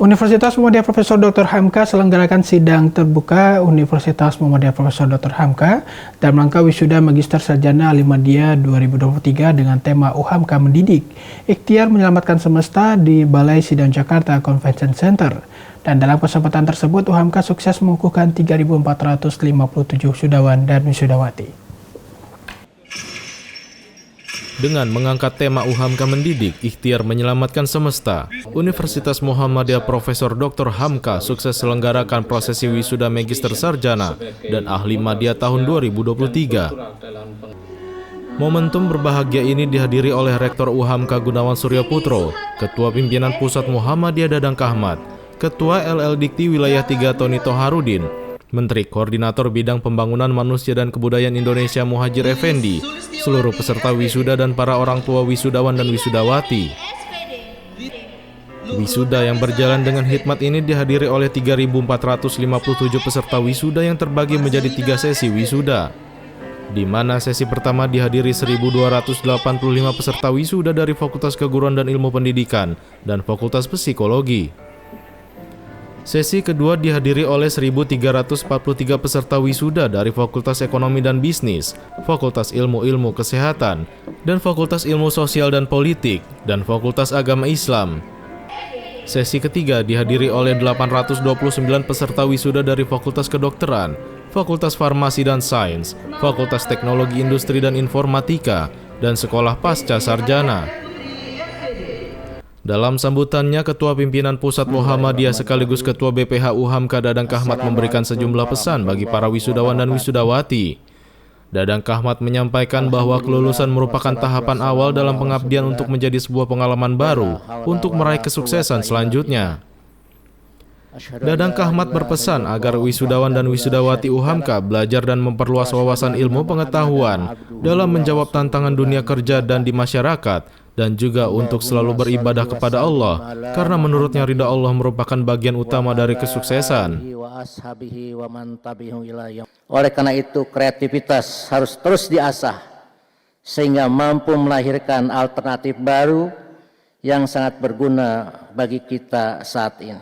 Universitas Muhammadiyah Profesor Dr. Hamka selenggarakan sidang terbuka Universitas Muhammadiyah Profesor Dr. Hamka dalam rangka wisuda Magister Sarjana Alimadiyah 2023 dengan tema UHAMKA Mendidik, Ikhtiar Menyelamatkan Semesta di Balai Sidang Jakarta Convention Center. Dan dalam kesempatan tersebut, UHAMKA sukses mengukuhkan 3.457 wisudawan dan wisudawati. Dengan mengangkat tema UHAMKA Mendidik, Ikhtiar Menyelamatkan Semesta, Universitas Muhammadiyah Profesor Dr. Hamka sukses selenggarakan prosesi wisuda Magister Sarjana dan Ahli Madya tahun 2023. Momentum berbahagia ini dihadiri oleh Rektor UHAMKA Gunawan Surya Putro, Ketua Pimpinan Pusat Muhammadiyah Dadang Kahmat, Ketua LL Dikti Wilayah 3 Tony Toharudin, Menteri Koordinator Bidang Pembangunan Manusia dan Kebudayaan Indonesia Muhadjir Effendi, seluruh peserta wisuda dan para orang tua wisudawan dan wisudawati. Wisuda yang berjalan dengan hikmat ini dihadiri oleh 3.457 peserta wisuda yang terbagi menjadi 3 sesi wisuda, di mana sesi pertama dihadiri 1.285 peserta wisuda dari Fakultas Keguruan dan Ilmu Pendidikan dan Fakultas Psikologi. Sesi kedua dihadiri oleh 1.343 peserta wisuda dari Fakultas Ekonomi dan Bisnis, Fakultas Ilmu Kesehatan, dan Fakultas Ilmu Sosial dan Politik, dan Fakultas Agama Islam. Sesi ketiga dihadiri oleh 829 peserta wisuda dari Fakultas Kedokteran, Fakultas Farmasi dan Sains, Fakultas Teknologi Industri dan Informatika, dan Sekolah Pasca Sarjana. Dalam sambutannya, Ketua Pimpinan Pusat Muhammadiyah sekaligus Ketua BPH UHAMKA Dadang Kahmat memberikan sejumlah pesan bagi para wisudawan dan wisudawati. Dadang Kahmat menyampaikan bahwa kelulusan merupakan tahapan awal dalam pengabdian untuk menjadi sebuah pengalaman baru untuk meraih kesuksesan selanjutnya. Dadang Kahmat berpesan agar wisudawan dan wisudawati UHAMKA belajar dan memperluas wawasan ilmu pengetahuan dalam menjawab tantangan dunia kerja dan di masyarakat, dan juga untuk selalu beribadah kepada Allah, karena menurutnya ridha Allah merupakan bagian utama dari kesuksesan. Oleh karena itu, kreativitas harus terus diasah, sehingga mampu melahirkan alternatif baru yang sangat berguna bagi kita saat ini.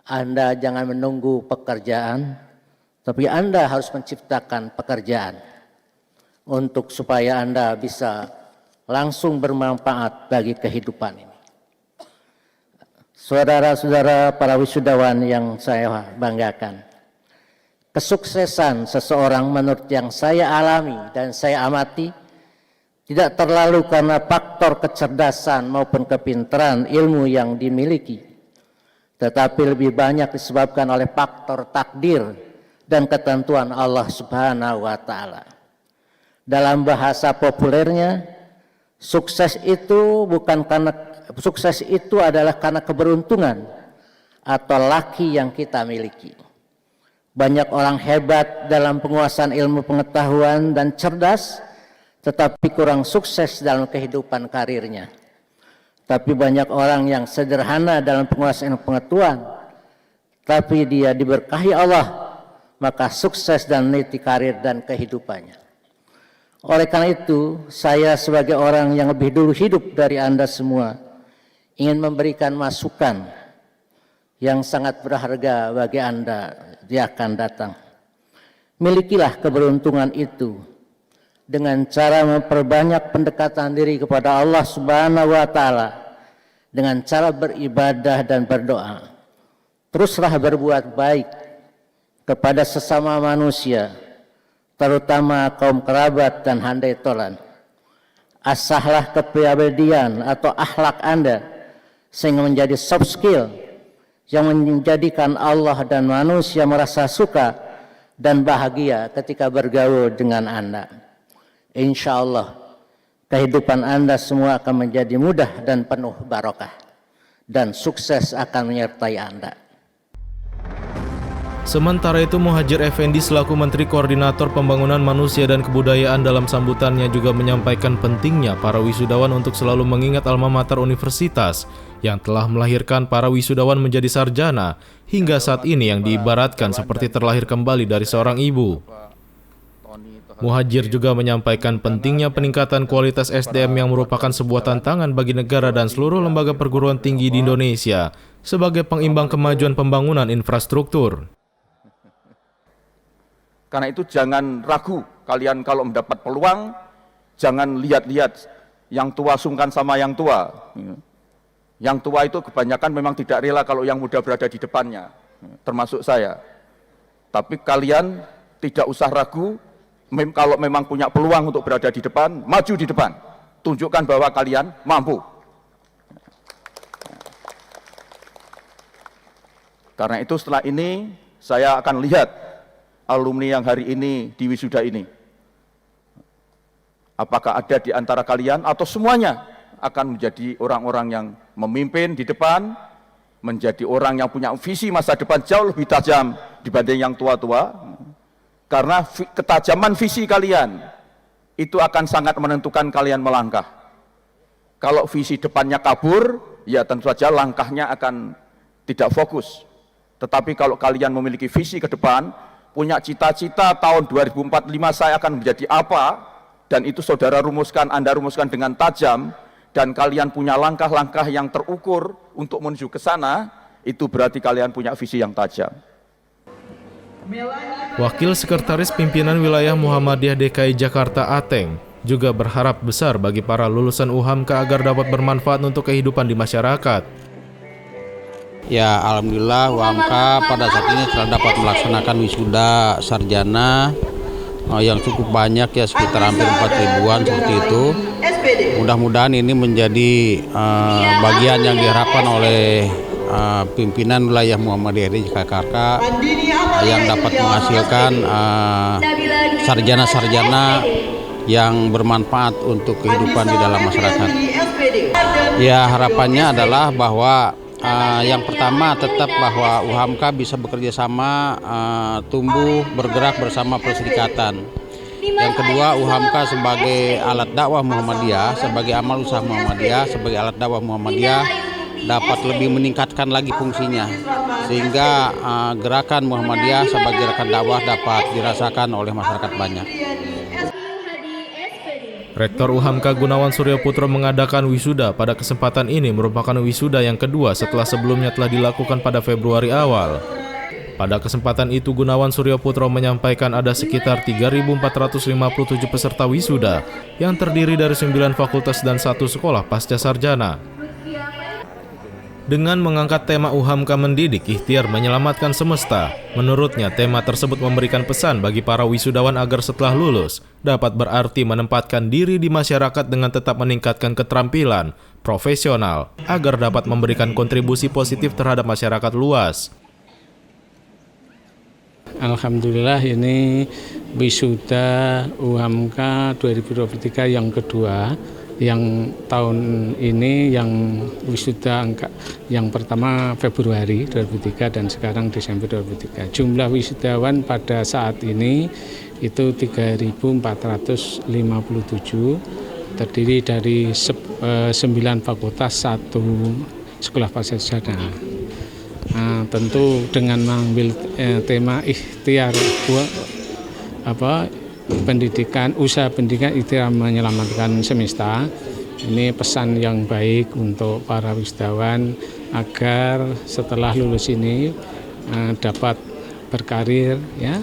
Anda jangan menunggu pekerjaan, tapi Anda harus menciptakan pekerjaan untuk supaya Anda bisa langsung bermanfaat bagi kehidupan ini. Saudara-saudara para wisudawan yang saya banggakan, kesuksesan seseorang menurut yang saya alami dan saya amati tidak terlalu karena faktor kecerdasan maupun kepintaran ilmu yang dimiliki, tetapi lebih banyak disebabkan oleh faktor takdir dan ketentuan Allah Subhanahu wa Ta'ala. Dalam bahasa populernya, sukses itu adalah karena keberuntungan atau laki yang kita miliki. Banyak orang hebat dalam penguasaan ilmu pengetahuan dan cerdas, tetapi kurang sukses dalam kehidupan karirnya. Tapi banyak orang yang sederhana dalam penguasaan ilmu pengetahuan, tapi dia diberkahi Allah, maka sukses dan meniti karir dan kehidupannya. Oleh karena itu, saya sebagai orang yang lebih dulu hidup dari Anda semua, ingin memberikan masukan yang sangat berharga bagi Anda di akan datang. Milikilah keberuntungan itu dengan cara memperbanyak pendekatan diri kepada Allah Subhanahu wa Ta'ala, dengan cara beribadah dan berdoa. Teruslah berbuat baik kepada sesama manusia, terutama kaum kerabat dan handai tolan. Asahlah kepribadian atau akhlak Anda sehingga menjadi soft skill yang menjadikan Allah dan manusia merasa suka dan bahagia ketika bergaul dengan Anda. Insya Allah kehidupan Anda semua akan menjadi mudah dan penuh barokah, dan sukses akan menyertai Anda. Sementara itu, Muhadjir Effendi selaku Menteri Koordinator Pembangunan Manusia dan Kebudayaan dalam sambutannya juga menyampaikan pentingnya para wisudawan untuk selalu mengingat alma mater universitas yang telah melahirkan para wisudawan menjadi sarjana hingga saat ini yang diibaratkan seperti terlahir kembali dari seorang ibu. Muhadjir juga menyampaikan pentingnya peningkatan kualitas SDM yang merupakan sebuah tantangan bagi negara dan seluruh lembaga perguruan tinggi di Indonesia, sebagai pengimbang kemajuan pembangunan infrastruktur. Karena itu jangan ragu, kalian kalau mendapat peluang, jangan lihat-lihat yang tua sungkan sama yang tua. Yang tua itu kebanyakan memang tidak rela kalau yang muda berada di depannya, termasuk saya. Tapi kalian tidak usah ragu, kalau memang punya peluang untuk berada di depan, maju di depan. Tunjukkan bahwa kalian mampu. Karena itu setelah ini, saya akan lihat alumni yang hari ini di wisuda ini. Apakah ada di antara kalian atau semuanya akan menjadi orang-orang yang memimpin di depan, menjadi orang yang punya visi masa depan jauh lebih tajam dibanding yang tua-tua. Karena ketajaman visi kalian itu akan sangat menentukan kalian melangkah. Kalau visi depannya kabur, ya tentu saja langkahnya akan tidak fokus. Tetapi kalau kalian memiliki visi ke depan, punya cita-cita tahun 2045 saya akan menjadi apa, dan itu saudara rumuskan, Anda rumuskan dengan tajam, dan kalian punya langkah-langkah yang terukur untuk menuju ke sana, itu berarti kalian punya visi yang tajam. Wakil Sekretaris Pimpinan Wilayah Muhammadiyah DKI Jakarta Ateng juga berharap besar bagi para lulusan UHAMKA agar dapat bermanfaat untuk kehidupan di masyarakat. Ya, alhamdulillah UHAMKA pada saat ini telah dapat melaksanakan wisuda sarjana yang cukup banyak, ya sekitar hampir 4.000-an seperti itu. Mudah-mudahan ini menjadi bagian yang diharapkan oleh pimpinan wilayah Muhammadiyah di Jakarta yang dapat menghasilkan sarjana-sarjana yang bermanfaat untuk kehidupan di dalam masyarakat. Ya, harapannya adalah bahwa yang pertama tetap bahwa UHAMKA bisa bekerja sama, tumbuh, bergerak bersama perserikatan. Yang kedua, UHAMKA sebagai alat dakwah Muhammadiyah, sebagai amal usaha Muhammadiyah, sebagai alat dakwah Muhammadiyah dapat lebih meningkatkan lagi fungsinya, sehingga gerakan Muhammadiyah sebagai gerakan dakwah dapat dirasakan oleh masyarakat banyak. Rektor UHAMKA Gunawan Suryo Putro mengadakan wisuda pada kesempatan ini merupakan wisuda yang kedua setelah sebelumnya telah dilakukan pada Februari awal. Pada kesempatan itu Gunawan Suryo Putro menyampaikan ada sekitar 3.457 peserta wisuda yang terdiri dari 9 fakultas dan 1 sekolah pasca sarjana. Dengan mengangkat tema UHAMKA mendidik ikhtiar menyelamatkan semesta, menurutnya tema tersebut memberikan pesan bagi para wisudawan agar setelah lulus dapat berarti menempatkan diri di masyarakat dengan tetap meningkatkan keterampilan profesional agar dapat memberikan kontribusi positif terhadap masyarakat luas. Alhamdulillah ini wisuda UHAMKA 2023 yang kedua. Yang tahun ini yang wisuda yang pertama Februari 2003 dan sekarang Desember 2003. Jumlah wisudawan pada saat ini itu 3.457, terdiri dari 9 fakultas, 1 sekolah pasca sarjana. Tentu dengan mengambil tema ikhtiar pendidikan, usaha pendidikan ikhtiar menyelamatkan semesta. Ini pesan yang baik untuk para wisudawan agar setelah lulus ini dapat berkarir, ya,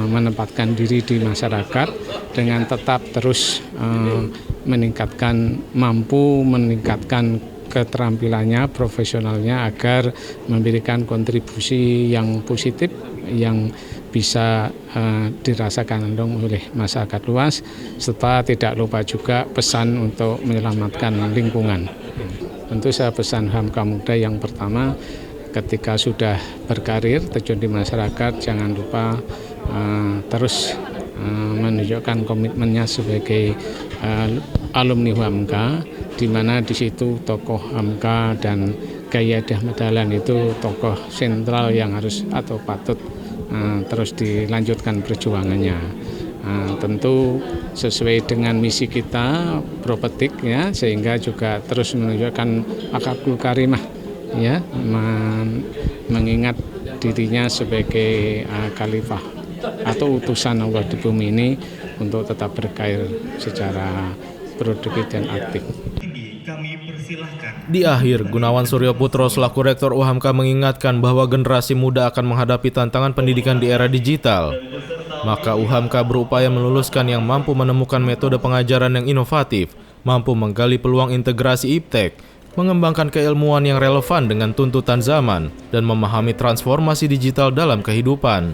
menempatkan diri di masyarakat dengan tetap terus mampu meningkatkan keterampilannya, profesionalnya agar memberikan kontribusi yang positif yang bisa dirasakan oleh masyarakat luas, serta tidak lupa juga pesan untuk menyelamatkan lingkungan. Tentu saya pesan UHAMKA Muda yang pertama, ketika sudah berkarir terjun di masyarakat, jangan lupa terus menunjukkan komitmennya sebagai alumni UHAMKA, di mana di situ tokoh UHAMKA dan Ghayyadah Ahmad Dahlan itu tokoh sentral yang harus atau patut terus dilanjutkan perjuangannya. Tentu sesuai dengan misi kita Propetik, ya, sehingga juga terus menunjukkan akhlakul karimah, ya, mengingat dirinya sebagai khalifah atau utusan Allah di bumi ini untuk tetap berkarir secara produktif dan aktif. Di akhir, Gunawan Suryo Putro selaku Rektor UHAMKA mengingatkan bahwa generasi muda akan menghadapi tantangan pendidikan di era digital. Maka UHAMKA berupaya meluluskan yang mampu menemukan metode pengajaran yang inovatif, mampu menggali peluang integrasi iptek, mengembangkan keilmuan yang relevan dengan tuntutan zaman, dan memahami transformasi digital dalam kehidupan.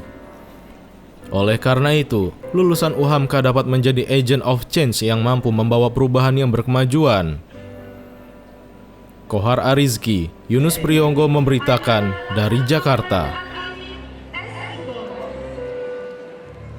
Oleh karena itu, lulusan UHAMKA dapat menjadi agent of change yang mampu membawa perubahan yang berkemajuan. Kohar Arizki, Yunus Priyonggo memberitakan dari Jakarta.